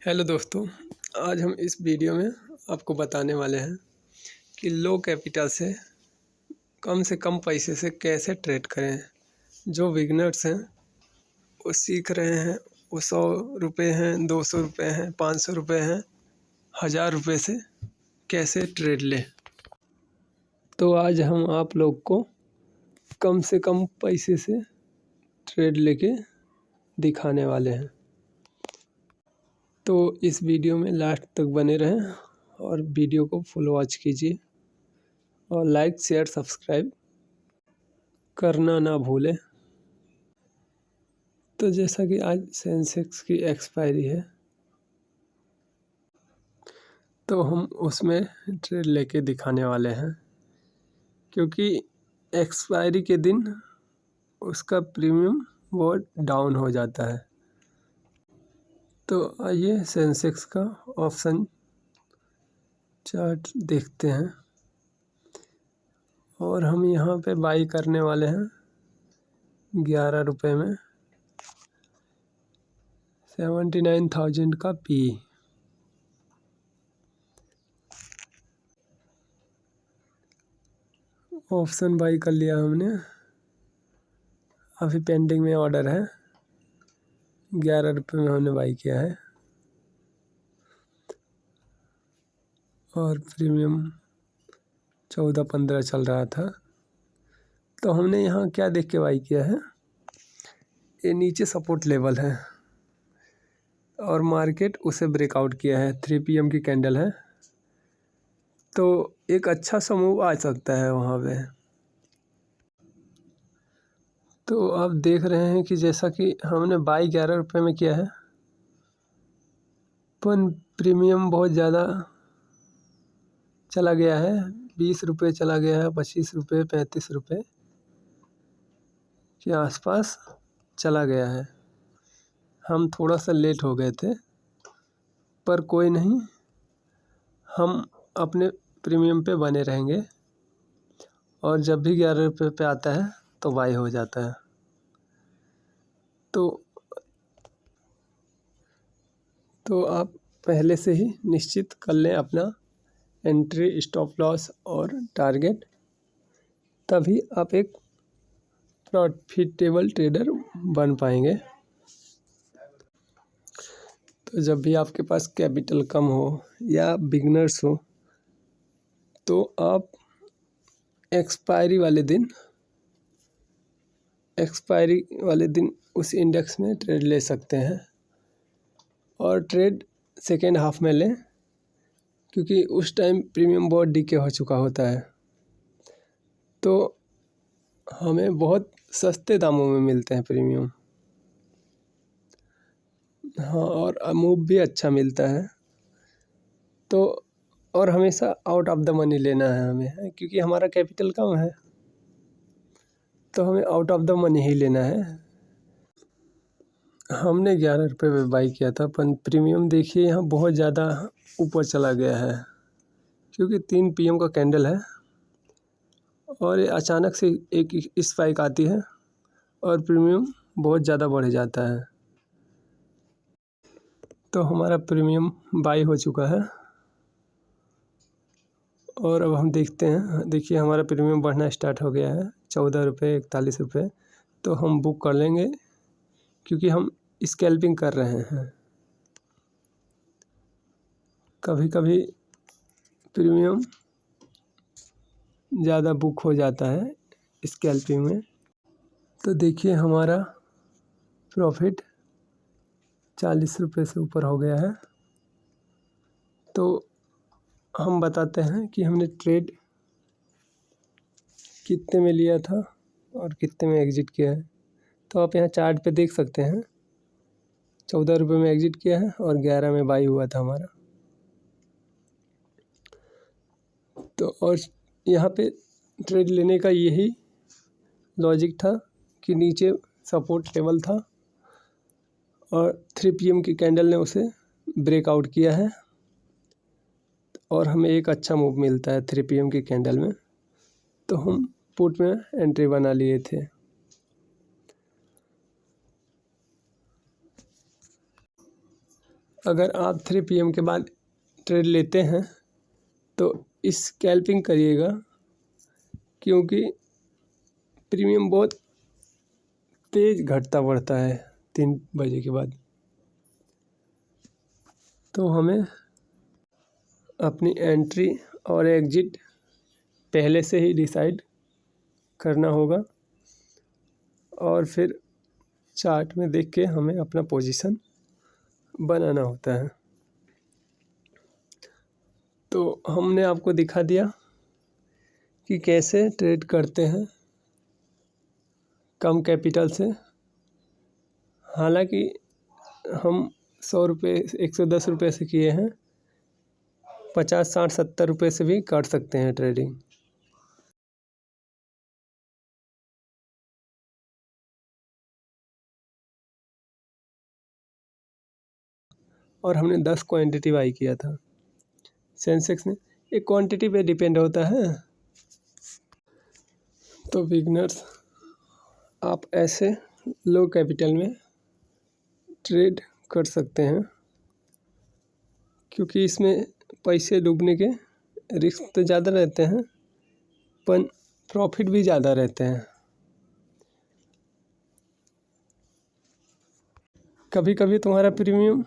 Hello दोस्तों, आज हम इस वीडियो में आपको बताने वाले हैं कि लो कैपिटल से कम पैसे से कैसे ट्रेड करें। जो बिगनर्स हैं वो सीख रहे हैं, वो 100 रुपये हैं, 200 रुपये हैं, 500 रुपये हैं, 1000 रुपये से कैसे ट्रेड लें। तो आज हम आप लोग को कम से कम पैसे से ट्रेड लेके दिखाने वाले हैं। तो इस वीडियो में लास्ट तक बने रहें और वीडियो को फुल वॉच कीजिए और लाइक शेयर सब्सक्राइब करना ना भूलें। तो जैसा कि आज सेंसेक्स की एक्सपायरी है तो हम उसमें ट्रेड लेके दिखाने वाले हैं, क्योंकि एक्सपायरी के दिन उसका प्रीमियम बहुत डाउन हो जाता है। तो आइए सेंसेक्स का ऑप्शन चार्ट देखते हैं और हम यहाँ पे बाई करने वाले हैं 11 रुपये में 79,000 का पी। ऑप्शन बाई कर लिया हमने, अभी पेंडिंग में ऑर्डर है। 11 रुपये में हमने बाई किया है और प्रीमियम 14-15 चल रहा था। तो हमने यहाँ क्या देख के बाई किया है, ये नीचे सपोर्ट लेवल है और मार्केट उसे ब्रेकआउट किया है। 3 PM की कैंडल है, तो एक अच्छा सा मूव आ सकता है वहाँ पे। तो आप देख रहे हैं कि जैसा कि हमने बाई 11 रुपये में किया है, पर प्रीमियम बहुत ज़्यादा चला गया है। 20 रुपये चला गया है, 25 रुपये, 35 रुपये के आसपास चला गया है। हम थोड़ा सा लेट हो गए थे, पर कोई नहीं, हम अपने प्रीमियम पे बने रहेंगे और जब भी 11 रुपये पे आता है तो बाई हो जाता है। तो आप पहले से ही निश्चित कर लें अपना एंट्री, स्टॉप लॉस और टारगेट, तभी आप एक प्रॉफिटेबल ट्रेडर बन पाएंगे। तो जब भी आपके पास कैपिटल कम हो या बिगनर्स हो, तो आप एक्सपायरी वाले दिन उस इंडेक्स में ट्रेड ले सकते हैं और ट्रेड सेकेंड हाफ में लें, क्योंकि उस टाइम प्रीमियम बहुत डीके हो चुका होता है। तो हमें बहुत सस्ते दामों में मिलते हैं प्रीमियम। हाँ, और मूव भी अच्छा मिलता है। तो और हमेशा आउट ऑफ द मनी लेना है हमें, क्योंकि हमारा कैपिटल कम है, तो हमें आउट ऑफ द मनी ही लेना है। हमने 11 रुपये में बाई किया था, पर प्रीमियम देखिए यहाँ बहुत ज़्यादा ऊपर चला गया है, क्योंकि 3 PM का कैंडल है और ये अचानक से एक स्पाइक आती है और प्रीमियम बहुत ज़्यादा बढ़ जाता है। तो हमारा प्रीमियम बाई हो चुका है और अब हम देखते हैं। देखिए हमारा प्रीमियम बढ़ना स्टार्ट हो गया है, 14 रुपये, 41 रुपये। तो हम बुक कर लेंगे, क्योंकि हम स्कैल्पिंग कर रहे हैं। कभी कभी प्रीमियम ज़्यादा बुक हो जाता है स्कैल्पिंग में। तो देखिए हमारा प्रॉफिट 40 रुपये से ऊपर हो गया है। तो हम बताते हैं कि हमने ट्रेड कितने में लिया था और कितने में एग्जिट किया है। तो आप यहाँ चार्ट पे देख सकते हैं, 14 रुपये में एग्जिट किया है और 11 में बाई हुआ था हमारा। तो और यहाँ पे ट्रेड लेने का यही लॉजिक था कि नीचे सपोर्ट लेवल था और 3 PM की कैंडल ने उसे ब्रेकआउट किया है और हमें एक अच्छा मूव मिलता है 3 PM की कैंडल में। तो हम पुट में एंट्री बना लिए थे। अगर आप 3 PM के बाद ट्रेड लेते हैं तो स्कैल्पिंग करिएगा, क्योंकि प्रीमियम बहुत तेज़ घटता बढ़ता है 3 बजे के बाद। तो हमें अपनी एंट्री और एग्ज़िट पहले से ही डिसाइड करना होगा और फिर चार्ट में देख के हमें अपना पोजीशन बनाना होता है। तो हमने आपको दिखा दिया कि कैसे ट्रेड करते हैं कम कैपिटल से। हालांकि हम 100 रुपये 110 रुपये से किए हैं, 50 60 70 रुपये से भी कर सकते हैं ट्रेडिंग। और हमने 10 क्वांटिटी बाई किया था सेंसेक्स में। एक क्वांटिटी पे डिपेंड होता है। तो बिगनर्स, आप ऐसे लो कैपिटल में ट्रेड कर सकते हैं, क्योंकि इसमें पैसे डूबने के रिस्क तो ज़्यादा रहते हैं पर प्रॉफिट भी ज़्यादा रहते हैं। कभी कभी तुम्हारा प्रीमियम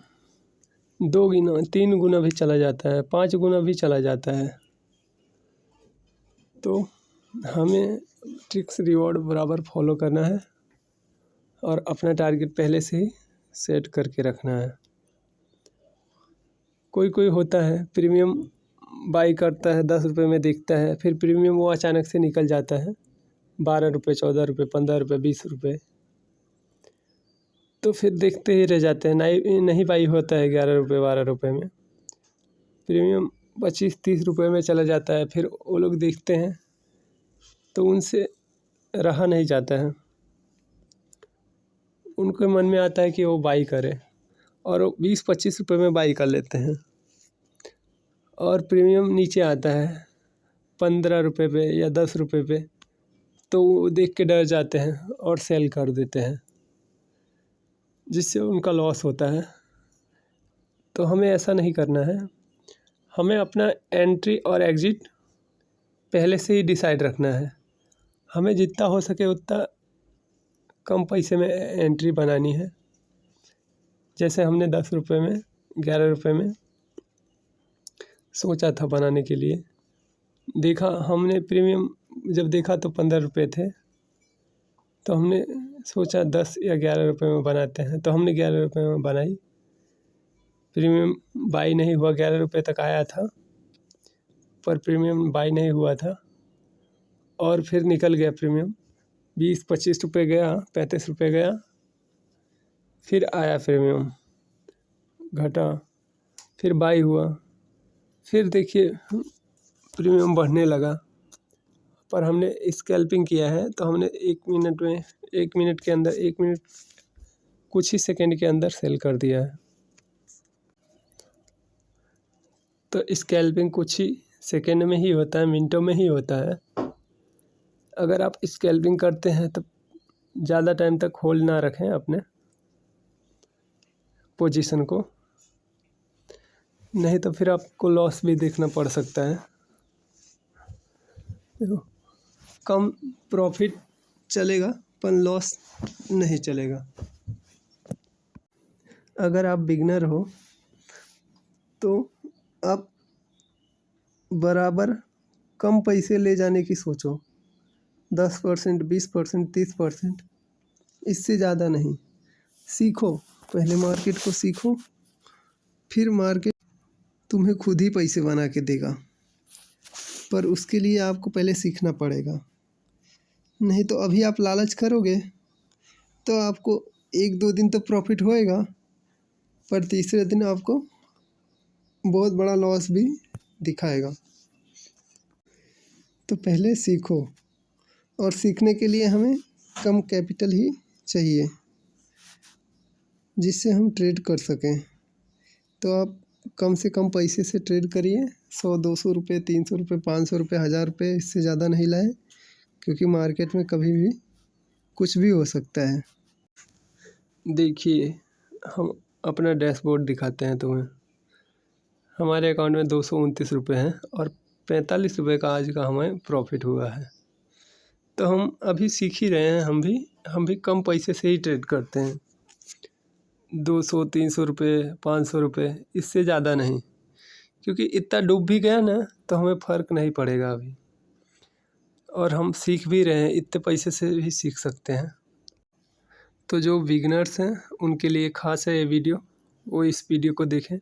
2 गुना 3 गुना भी चला जाता है, 5 गुना भी चला जाता है। तो हमें ट्रिक्स रिवॉर्ड बराबर फॉलो करना है और अपना टारगेट पहले से ही सेट करके रखना है। कोई कोई होता है प्रीमियम बाई करता है, 10 रुपये में दिखता है, फिर प्रीमियम वो अचानक से निकल जाता है 12 रुपये 14 रुपये 15 रुपये 20 रुपये। तो फिर देखते ही रह जाते हैं। नहीं बाई होता है 11 रुपये 12 रुपये में, प्रीमियम 25 30 रुपये में चला जाता है। फिर वो लोग देखते हैं तो उनसे रहा नहीं जाता है, उनके मन में आता है कि वो बाई करें और वो 20-25 रुपये में बाई कर लेते हैं। और प्रीमियम नीचे आता है 15 रुपये पे या 10 रुपये पे, तो वो देख के डर जाते हैं और सेल कर देते हैं, जिससे उनका लॉस होता है। तो हमें ऐसा नहीं करना है। हमें अपना एंट्री और एग्ज़िट पहले से ही डिसाइड रखना है। हमें जितना हो सके उतना कम पैसे में एंट्री बनानी है। जैसे हमने 10 रुपये में 11 रुपये में सोचा था बनाने के लिए, देखा हमने प्रीमियम जब देखा तो 15 रुपये थे, तो हमने सोचा 10 या 11 रुपये में बनाते हैं, तो हमने 11 रुपये में बनाई। प्रीमियम बाई नहीं हुआ, 11 रुपये तक आया था पर प्रीमियम बाई नहीं हुआ था और फिर निकल गया प्रीमियम। 20-25 रुपये गया, 35 रुपये गया, फिर आया प्रीमियम, घटा, फिर बाई हुआ, फिर देखिए प्रीमियम बढ़ने लगा। पर हमने स्कैल्पिंग किया है तो हमने 1 मिनट के अंदर 1 मिनट कुछ ही सेकंड के अंदर सेल कर दिया है। तो स्कैल्पिंग कुछ ही सेकंड में ही होता है, मिनटों में ही होता है। अगर आप स्कैल्पिंग करते हैं तो ज़्यादा टाइम तक होल्ड ना रखें अपने पोजीशन को, नहीं तो फिर आपको लॉस भी देखना पड़ सकता है। देखो, कम प्रॉफिट चलेगा पर लॉस नहीं चलेगा। अगर आप बिगनर हो तो आप बराबर कम पैसे ले जाने की सोचो, 10%, 20%, 30%, इससे ज़्यादा नहीं। सीखो, पहले मार्केट को सीखो, फिर मार्केट तुम्हें खुद ही पैसे बना के देगा। पर उसके लिए आपको पहले सीखना पड़ेगा। नहीं तो अभी आप लालच करोगे तो आपको 1-2 दिन तो प्रॉफिट होएगा, पर तीसरे दिन आपको बहुत बड़ा लॉस भी दिखाएगा। तो पहले सीखो, और सीखने के लिए हमें कम कैपिटल ही चाहिए जिससे हम ट्रेड कर सकें। तो आप कम से कम पैसे से ट्रेड करिए। 100-200 रुपये, 300 रुपये, 500 रुपये, 1000 रुपये, इससे ज़्यादा नहीं लाएं, क्योंकि मार्केट में कभी भी कुछ भी हो सकता है। देखिए, हम अपना डैशबोर्ड दिखाते हैं तुम्हें। हमारे अकाउंट में 229 रुपये हैं और 45 रुपये का आज का हमें प्रॉफिट हुआ है। तो हम अभी सीख ही रहे हैं, हम भी कम पैसे से ही ट्रेड करते हैं। 200-300 रुपये, 500 रुपये, इससे ज़्यादा नहीं, क्योंकि इतना डूब भी गया ना तो हमें फ़र्क नहीं पड़ेगा अभी। और हम सीख भी रहे हैं, इतने पैसे से भी सीख सकते हैं। तो जो बिगनर्स हैं उनके लिए ख़ास है ये वीडियो, वो इस वीडियो को देखें।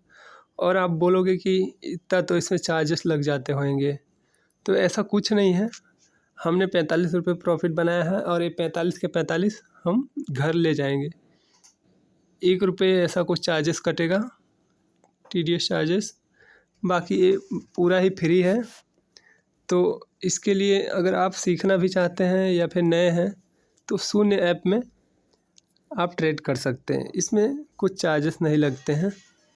और आप बोलोगे कि इतना तो इसमें चार्जेस लग जाते होंगे, तो ऐसा कुछ नहीं है। हमने 45 रुपये प्रॉफिट बनाया है और ये 45 के 45 हम घर ले जाएंगे। 1 रुपये ऐसा कुछ चार्जेस कटेगा, TDS चार्जेस, बाकी ये पूरा ही फ्री है। तो इसके लिए अगर आप सीखना भी चाहते हैं या फिर नए हैं तो शून्य ऐप में आप ट्रेड कर सकते हैं। इसमें कुछ चार्जेस नहीं लगते हैं।